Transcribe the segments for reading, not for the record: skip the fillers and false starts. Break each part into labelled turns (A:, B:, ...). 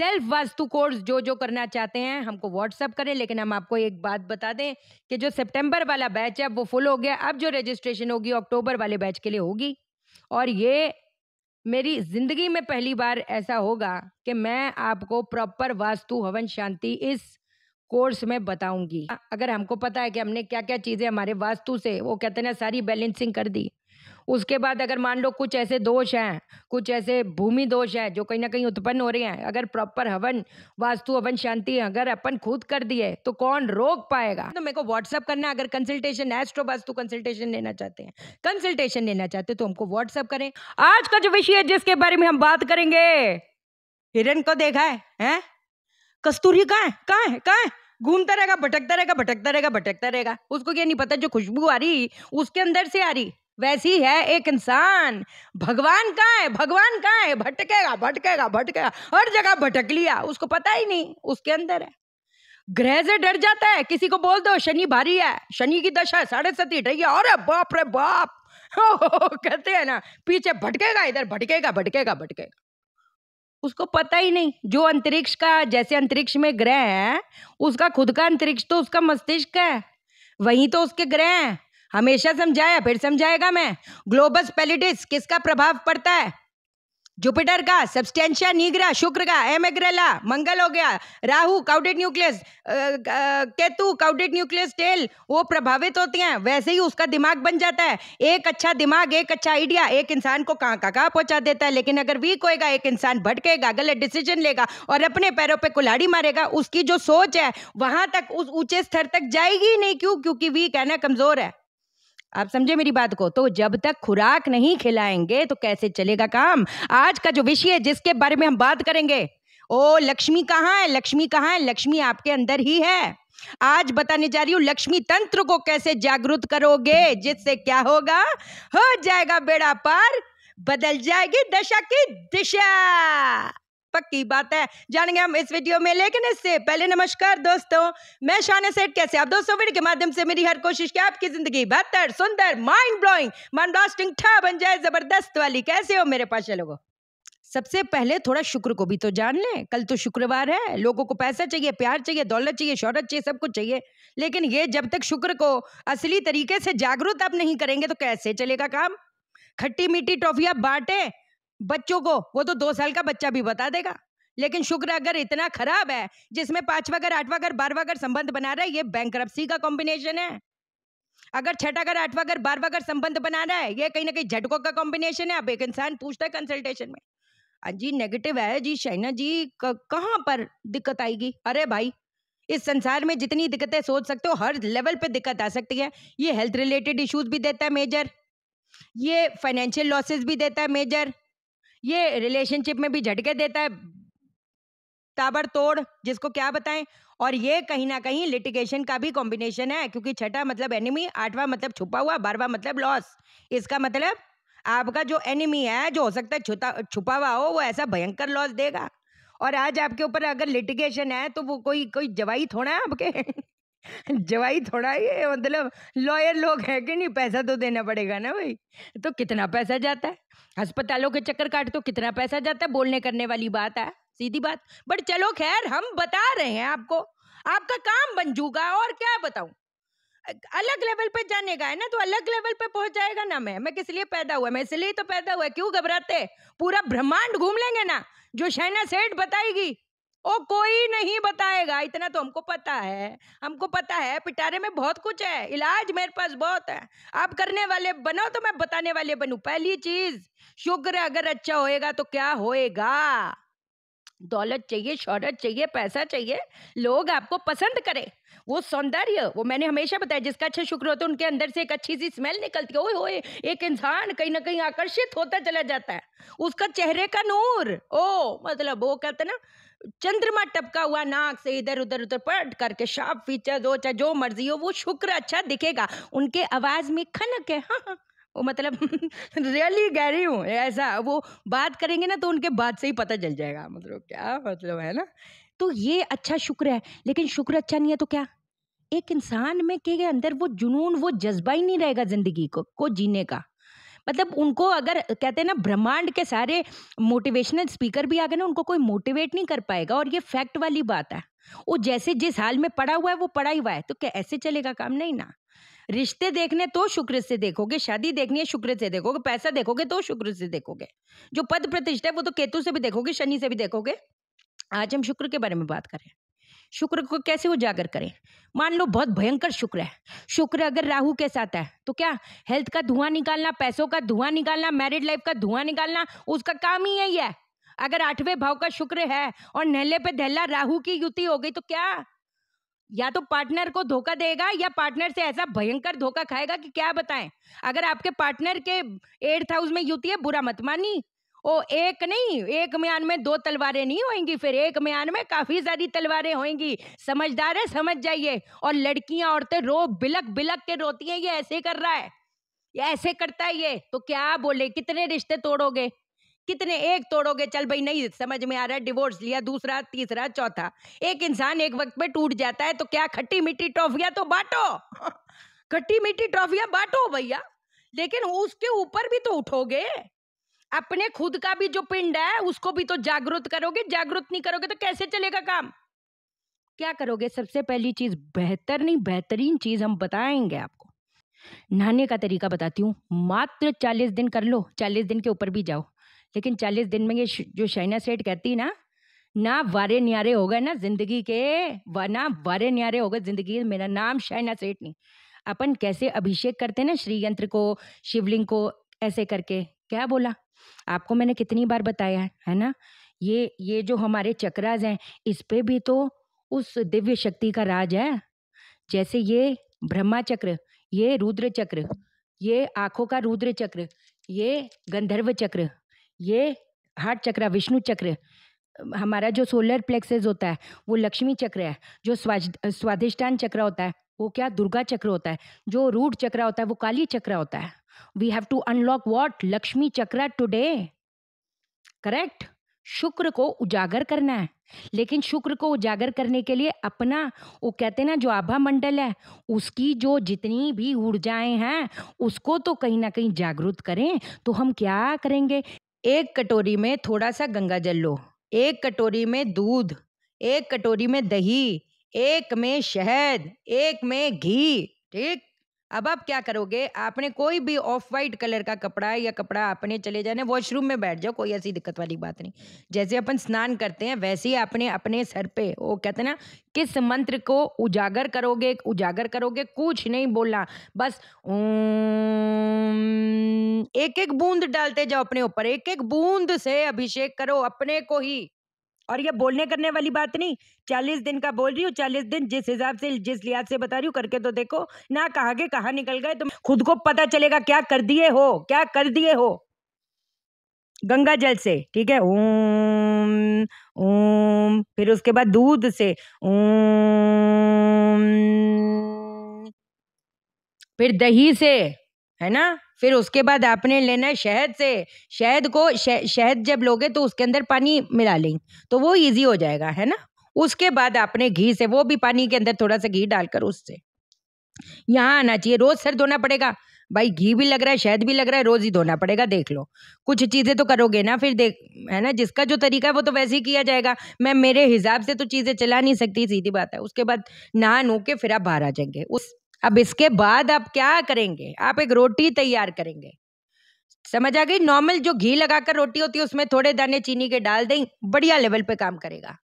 A: Self vastu course जो जो करना चाहते हैं हमको व्हाट्सअप करें। लेकिन हम आपको एक बात बता दें कि जो सितंबर वाला बैच है वो फुल हो गया। अब जो रजिस्ट्रेशन होगी अक्टूबर वाले बैच के लिए होगी। और ये मेरी ज़िंदगी में पहली बार ऐसा होगा कि मैं आपको प्रॉपर वास्तु हवन शांति इस कोर्स में बताऊंगी। अगर हमको पता है कि हमने क्या क्या चीज़ें हमारे वास्तु से, वो कहते हैं ना, सारी बैलेंसिंग कर दी, उसके बाद अगर मान लो कुछ ऐसे दोष हैं, कुछ ऐसे भूमि दोष हैं जो कहीं ना कहीं उत्पन्न हो रहे हैं, अगर प्रॉपर हवन वास्तु हवन शांति अगर अपन खुद कर दिए तो कौन रोक पाएगा। तो मेरे को व्हाट्सअप करना। अगर कंसल्टेशन, एस्ट्रो वास्तु कंसल्टेशन लेना चाहते हैं, कंसल्टेशन लेना चाहते हैं तो हमको व्हाट्सअप करें। आज का जो विषय है जिसके बारे में हम बात करेंगे, हिरन को देखा है? कस्तूरी कहाँ है, कहाँ है, कहाँ है? घूमता रहेगा, भटकता रहेगा, भटकता रहेगा, भटकता रहेगा। उसको ये नहीं पता जो खुशबू आ रही उसके अंदर से आ रही। वैसी है एक इंसान। भगवान कहाँ है, भगवान कहाँ है? भटकेगा, भटकेगा, भटकेगा, हर जगह भटक लिया, उसको पता ही नहीं उसके अंदर है। ग्रह से डर जाता है, किसी को बोल दो शनि भारी है, शनि की दशा 7.5 रही है, अरे बाप रे बाप कहते हैं ना, पीछे भटकेगा, इधर भटकेगा, भटकेगा, भटकेगा। उसको पता ही नहीं जो अंतरिक्ष का, जैसे अंतरिक्ष में ग्रह है, उसका खुद का अंतरिक्ष तो उसका मस्तिष्क है, वही तो उसके ग्रह हैं। हमेशा समझाया, फिर समझाएगा मैं। ग्लोबस पैलिडिस किसका प्रभाव पड़ता है? जुपिटर का, सब्सटेंशिया निग्रा शुक्र का, एमेग्रेला मंगल हो गया, राहु काउटेड न्यूक्लियस, केतु काउटेड न्यूक्लियस टेल, वो प्रभावित होती हैं। वैसे ही उसका दिमाग बन जाता है। एक अच्छा दिमाग, एक अच्छा आइडिया एक इंसान को कहाँ कहाँ पहुंचा देता है। लेकिन अगर वीक होएगा एक इंसान, भटकेगा, गलत डिसीजन लेगा और अपने पैरों पे कुल्हाड़ी मारेगा, उसकी जो सोच है वहां तक, उस ऊंचे स्तर तक जाएगी नहीं। क्यों? क्योंकि वीक है ना, कमजोर है। आप समझे मेरी बात को? तो जब तक खुराक नहीं खिलाएंगे तो कैसे चलेगा काम। आज का जो विषय है जिसके बारे में हम बात करेंगे, ओ लक्ष्मी कहाँ है, लक्ष्मी कहाँ है? लक्ष्मी आपके अंदर ही है। आज बताने जा रही हूँ लक्ष्मी तंत्र को कैसे जागृत करोगे, जिससे क्या होगा, हो जाएगा बेड़ा पार, बदल जाएगी दशा की दिशा। पक्की बात है, जानेंगे हम इस वीडियो में। लेकिन इससे पहले नमस्कार दोस्तों, मैं शाना सेठ। कैसे आप दोस्तों? वीडियो के माध्यम से मेरी हर कोशिश कि आपकी जिंदगी बेहतर, सुंदर, माइंड ब्लोइंग, माइंड ब्लास्टिंग ठा बन जाए, जबरदस्त वाली। कैसे हो मेरे पास लोगों? सबसे पहले थोड़ा शुक्र को भी तो जान लें। कल तो शुक्रवार है, लोगों को पैसा चाहिए, प्यार चाहिए, दौलत चाहिए, शोहरत चाहिए, सब कुछ चाहिए। लेकिन ये जब तक शुक्र को असली तरीके से जागरूक आप नहीं करेंगे तो कैसे चलेगा काम। खट्टी मीठी टॉफियां बांटे बच्चों को, वो तो 2 साल का बच्चा भी बता देगा। लेकिन शुक्र अगर इतना खराब है, जिसमें 5वां घर, 8वां घर, 12वां घर संबंध बना रहा है, ये बैंकरप्सी का कॉम्बिनेशन है। अगर 6वां घर, 8वां घर, 12वां घर संबंध बना रहा है, ये कहीं ना कहीं झटकों का कॉम्बिनेशन है। अब एक इंसान पूछता है कंसल्टेशन में, जी नेगेटिव है जी शाइना जी, कहाँ पर दिक्कत आएगी? अरे भाई, इस संसार में जितनी दिक्कतें सोच सकते हो हर लेवल पे दिक्कत आ सकती है। ये हेल्थ रिलेटेड इश्यूज भी देता है मेजर, ये फाइनेंशियल लॉसेस भी देता है मेजर, ये रिलेशनशिप में भी झटके देता है ताबड़तोड़, जिसको क्या बताएं। और ये कहीं ना कहीं लिटिगेशन का भी कॉम्बिनेशन है, क्योंकि 6ठा मतलब एनिमी, 8वां मतलब छुपा हुआ, 12वां मतलब लॉस। इसका मतलब आपका जो एनिमी है, जो हो सकता है छुपा हुआ हो, वो ऐसा भयंकर लॉस देगा। और आज आपके ऊपर अगर लिटिगेशन है तो वो कोई कोई जवाई थोड़ा है आपके जवाई थोड़ा ये, मतलब लॉयर लोग है कि नहीं, पैसा तो देना पड़ेगा ना भाई। तो कितना पैसा जाता है, अस्पतालों के चक्कर काट तो कितना पैसा जाता है, बोलने करने वाली बात है, सीधी बात। बट चलो खैर, हम बता रहे हैं आपको, आपका काम बन जूगा। और क्या बताऊं, अलग लेवल पे जाने का है ना, तो अलग लेवल पे पहुंच जाएगा ना। मैं किस लिए पैदा हुआ, मैं इसलिए तो पैदा हुआ। क्यों घबराते? पूरा ब्रह्मांड घूम लेंगे ना, जो शाइना सेठ बताएगी ओ कोई नहीं बताएगा। इतना तो हमको पता है, हमको पता है पिटारे में बहुत कुछ है, इलाज मेरे पास बहुत है। आप करने वाले बनो तो मैं बताने वाले बनूं। पहली चीज, शुक्र अगर अच्छा होएगा तो क्या होएगा, दौलत चाहिए, शोहरत चाहिए, पैसा चाहिए, लोग आपको पसंद करें, वो सौंदर्य। वो मैंने हमेशा बताया, जिसका अच्छा शुक्र होता है उनके अंदर से एक अच्छी सी स्मेल निकलती है। ओए होए, एक इंसान कहीं ना कहीं आकर्षित होता चला जाता है, उसका चेहरे का नूर, ओ मतलब वो कहते हैं ना, चंद्रमा टपका हुआ नाक से इधर उधर उधर पट करके, शार्प फीचर हो चाहे जो मर्जी हो, वो शुक्र अच्छा दिखेगा। उनके आवाज में खनक है, हाँ वो मतलब रियली कह रही हूँ ऐसा। वो बात करेंगे ना तो उनके बात से ही पता चल जाएगा, मतलब क्या मतलब है ना। तो ये अच्छा शुक्र है। लेकिन शुक्र अच्छा नहीं है तो क्या, एक इंसान में के अंदर वो जुनून, वो जज्बा ही नहीं रहेगा जिंदगी को जीने का। मतलब उनको अगर कहते हैं ना ब्रह्मांड के सारे मोटिवेशनल स्पीकर भी आ गए ना, उनको कोई मोटिवेट नहीं कर पाएगा। और ये फैक्ट वाली बात है। वो जैसे जिस हाल में पड़ा हुआ है वो पड़ा ही हुआ है, तो क्या ऐसे चलेगा काम? नहीं ना। रिश्ते देखने तो शुक्र से देखोगे, शादी देखनी है शुक्र से देखोगे, पैसा देखोगे तो शुक्र से देखोगे, जो पद प्रतिष्ठा है वो तो केतु से भी देखोगे, शनि से भी देखोगे। आज हम शुक्र के बारे में बात करें। शुक्र को कैसे उजागर करें? मान लो बहुत भयंकर शुक्र है, शुक्र अगर राहु के साथ है तो क्या? हेल्थ का धुआं निकालना, पैसों का धुआं निकालना, मैरिड लाइफ का धुआं निकालना, उसका काम ही यही है। अगर 8वें भाव का शुक्र है और नहले पे दहला राहु की युति हो गई तो क्या? या तो पार्टनर को धोखा देगा या पार्टनर से ऐसा भयंकर धोखा खाएगा कि क्या बताएं। अगर आपके पार्टनर के 8th हाउस में युति है, बुरा मत मानी। ओ एक नहीं, एक म्यान में दो तलवारें नहीं होंगी, फिर एक म्यान में काफी सारी तलवारें होंगी। समझदार है, समझ जाइए। और लड़कियां औरतें रो बिलक बिलक के रोती हैं, ये ऐसे कर रहा है, ये ऐसे करता है, ये तो क्या बोले। कितने रिश्ते तोड़ोगे? कितने? एक तोड़ोगे, चल भाई नहीं समझ में आ रहा है, डिवोर्स लिया, दूसरा, तीसरा, चौथा। एक इंसान एक वक्त पे टूट जाता है तो क्या? खट्टी मीठी टॉफियां तो बांटो खट्टी मीठी टॉफियां बांटो भैया, लेकिन उसके ऊपर भी तो उठोगे। अपने खुद का भी जो पिंड है उसको भी तो जागृत करोगे। जागृत नहीं करोगे तो कैसे चलेगा काम? क्या करोगे? सबसे पहली चीज, बेहतर नहीं बेहतरीन चीज हम बताएंगे आपको। नहाने का तरीका बताती हूँ। मात्र 40 दिन कर लो, 40 दिन के ऊपर भी जाओ, लेकिन 40 दिन में ये जो शाइना सेठ कहती है ना वारे न्यारे हो गए ना जिंदगी के, वरना वारे न्यारे हो गए जिंदगी के। मेरा नाम शाइना सेठ नहीं। अपन कैसे अभिषेक करते हैं ना श्री यंत्र को, शिवलिंग को, ऐसे करके। क्या बोला आपको मैंने कितनी बार बताया है ना? ये जो हमारे चक्रास हैं, इस पे भी तो उस दिव्य शक्ति का राज है। जैसे ये ब्रह्मा चक्र, ये रुद्र चक्र, ये आंखों का रुद्र चक्र, ये गंधर्व चक्र, ये हार्ट चक्र विष्णु चक्र, हमारा जो सोलर प्लेक्सेस होता है वो लक्ष्मी चक्र है, जो स्वाधिष्ठान चक्र होता है वो क्या? दुर्गा चक्र होता है, जो रूट चक्र होता है वो काली चक्र होता है। We have to unlock what? Lakshmi चक्र टुडे। करेक्ट? शुक्र को उजागर करना है, लेकिन शुक्र को उजागर करने के लिए अपना, वो कहते हैं ना, जो आभा मंडल है उसकी जो जितनी भी ऊर्जाएं हैं उसको तो कहीं ना कहीं जागृत करें। तो हम क्या करेंगे? एक कटोरी में थोड़ा सा गंगा जल लो, एक कटोरी में दूध, एक कटोरी में दही, एक में शहद, एक में घी। ठीक? अब आप क्या करोगे? आपने कोई भी ऑफ वाइट कलर का कपड़ा या कपड़ा आपने चले जाना, वॉशरूम में बैठ जाओ, कोई ऐसी दिक्कत वाली बात नहीं। जैसे अपन स्नान करते हैं वैसे ही आपने अपने सर पे, वो कहते हैं ना, किस मंत्र को उजागर करोगे? उजागर करोगे, कुछ नहीं बोलना, बस ओम। एक एक बूंद डालते जाओ अपने ऊपर, एक एक बूंद से अभिषेक करो अपने को ही। और ये बोलने करने वाली बात नहीं। 40 दिन का बोल रही हूँ, 40 दिन जिस हिसाब से, जिस लिहाज से बता रही हूँ, करके तो देखो ना, कहाँ के कहाँ निकल गए तुम, खुद को पता चलेगा क्या कर दिए हो, क्या कर दिए हो। गंगा जल से, ठीक है, ओम ओम, फिर उसके बाद दूध से ओम, फिर दही से, है ना, फिर उसके बाद आपने लेना है शहद से। शहद को शहद जब लोगे तो उसके अंदर पानी मिला लें तो वो इजी हो जाएगा, है ना। उसके बाद आपने घी से, वो भी पानी के अंदर थोड़ा सा घी डालकर उससे यहाँ आना चाहिए। रोज सर धोना पड़ेगा भाई, घी भी लग रहा है, शहद भी लग रहा है, रोज ही धोना पड़ेगा। देख लो, कुछ चीजें तो करोगे ना, फिर देख, है ना, जिसका जो तरीका है वो तो वैसे ही किया जाएगा। मैं मेरे हिसाब से तो चीजें चला नहीं सकती, सीधी बात है। उसके बाद नहा नो के फिर आप बाहर आ जाएंगे। अब इसके बाद आप क्या करेंगे? आप एक रोटी तैयार करेंगे। समझ आ गई? नॉर्मल जो घी लगाकर रोटी होती है उसमें थोड़े दाने चीनी के डाल दें, बढ़िया लेवल पे काम करेगा।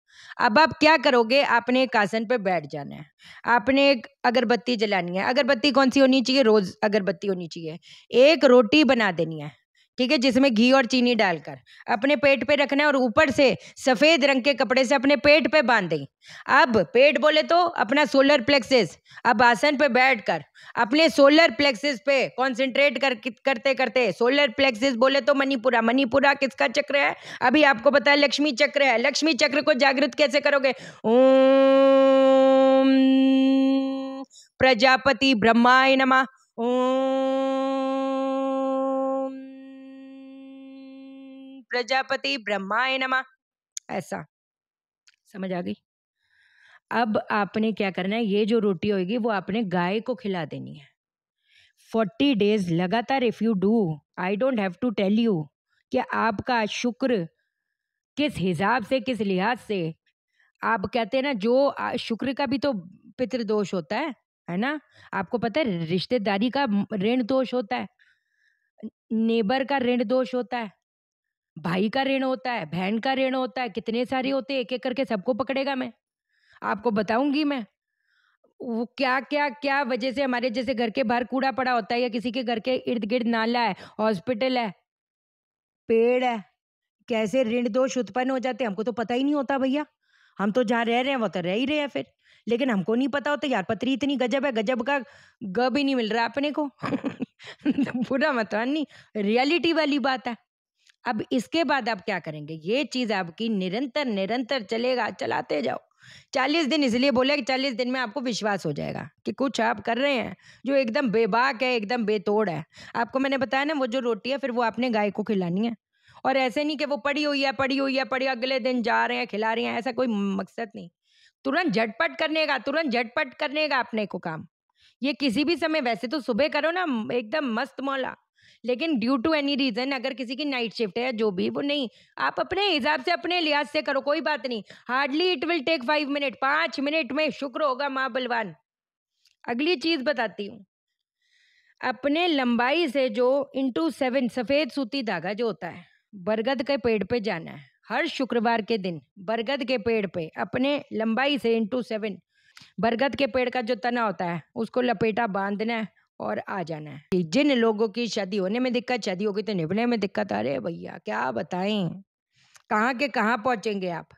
A: अब आप क्या करोगे? आपने एक आसन पे बैठ जाना है, आपने एक अगरबत्ती जलानी है। अगरबत्ती कौन सी होनी चाहिए? रोज अगरबत्ती होनी चाहिए। एक रोटी बना देनी है, ठीक है, जिसमें घी और चीनी डालकर अपने पेट पे रखना है, और ऊपर से सफेद रंग के कपड़े से अपने पेट पे बांध दें। अब पेट बोले तो अपना सोलर प्लेक्सेस, अब आसन पे बैठकर अपने सोलर प्लेक्सेस पे कंसंट्रेट करते करते, सोलर प्लेक्सेस बोले तो मणिपुरा। मणिपुरा किसका चक्र है? अभी आपको पता है लक्ष्मी चक्र है। लक्ष्मी चक्र को जागृत कैसे करोगे? ओम प्रजापति ब्रह्माय नमः, ओम प्रजापति ब्रह्माय नमः। ऐसा समझ आ गई? अब आपने क्या करना है? ये जो रोटी होगी वो आपने गाय को खिला देनी है। 40 डेज लगातार if you do, I don't have to tell you कि आपका शुक्र किस हिसाब से, किस लिहाज से, आप कहते हैं ना जो शुक्र का भी तो पितृदोष होता है ना? आपको पता है रिश्तेदारी का ऋण दोष होता है, नेबर का ऋण दोष होता है, भाई का ऋण होता है, बहन का ऋण होता है, कितने सारे होते हैं, एक-एक करके सबको पकड़ेगा मैं, आपको बताऊँगी मैं। वो क्या वजह से हमारे जैसे घर के बाहर कूड़ा पड़ा होता है या किसी के घर के इर्द-गिर्द नाला है, हॉस्पिटल है, पेड़ है, कैसे ऋण दोष उत्पन्न हो जाते हैं, हमको तो पता ही नहीं होता भैया। हम तो जहाँ रह रहे हैं वो तो रह ही रहे हैं फिर। लेकिन हमको नहीं पता होता यार, पत्री इतनी गजब है, गजब का ग भी नहीं मिल रहा अपने को। बुरा मत मानिए, रियलिटी वाली बात है। अब इसके बाद आप क्या करेंगे? ये चीज़ आपकी निरंतर चलेगा, चलाते जाओ। 40 दिन इसलिए बोले कि 40 दिन में आपको विश्वास हो जाएगा कि कुछ आप कर रहे हैं जो एकदम बेबाक है, एकदम बेतोड़ है। आपको मैंने बताया ना वो जो रोटी है फिर वो आपने गाय को खिलानी है। और ऐसे नहीं कि वो पड़ी अगले दिन जा रहे हैं, खिला रही हैं, ऐसा कोई मकसद नहीं। तुरंत झटपट करने का अपने को काम। ये किसी भी समय वैसे तो सुबह करो ना एकदम मस्त मौला, लेकिन ड्यू टू एनी रीज़न अगर किसी की नाइट शिफ्ट है या जो भी वो नहीं, आप अपने हिसाब से अपने लिहाज से करो, कोई बात नहीं। Hardly it will take 5 minute, 5 minute में शुक्र होगा माँ बलवान। अगली चीज़ बताती हूँ, अपने लंबाई से जो इंटू 7 सफ़ेद सूती धागा जो होता है, बरगद के पेड़ पे जाना है। हर शुक्रवार के दिन बरगद के पेड़ पे अपने लंबाई से इंटू 7 बरगद के पेड़ का जो तना होता है उसको लपेटा बांधना है और आ जाना है। कि जिन लोगों की शादी होने में दिक्कत, शादी होगी तो निभने में दिक्कत, अरे भैया क्या बताएं, कहाँ के कहाँ पहुंचेंगे आप।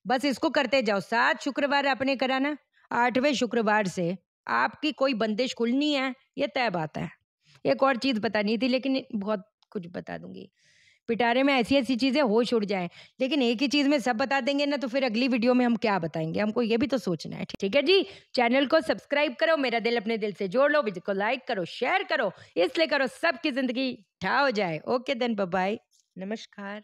A: बस इसको करते जाओ, 7 शुक्रवार आपने कराना, 8वें शुक्रवार से आपकी कोई बंदिश खुलनी है, ये तय बात है। एक और चीज़ बतानी थी लेकिन बहुत कुछ बता दूंगी। पिटारे में ऐसी-ऐसी चीज़ें होश उड़ जाएँ। लेकिन एक ही चीज़ में सब बता देंगे ना तो फिर अगली वीडियो में हम क्या बताएँगे? हमको ये भी तो सोचना है। ठीक है जी? चैनल को सब्सक्राइब करो, मेरा दिल अपने दिल से जोड़ लो, वीडियो को लाइक करो, शेयर करो, इसलिए करो सबकी ज़िंदगी ठा हो जाए। Okay then bye bye. नमस्कार।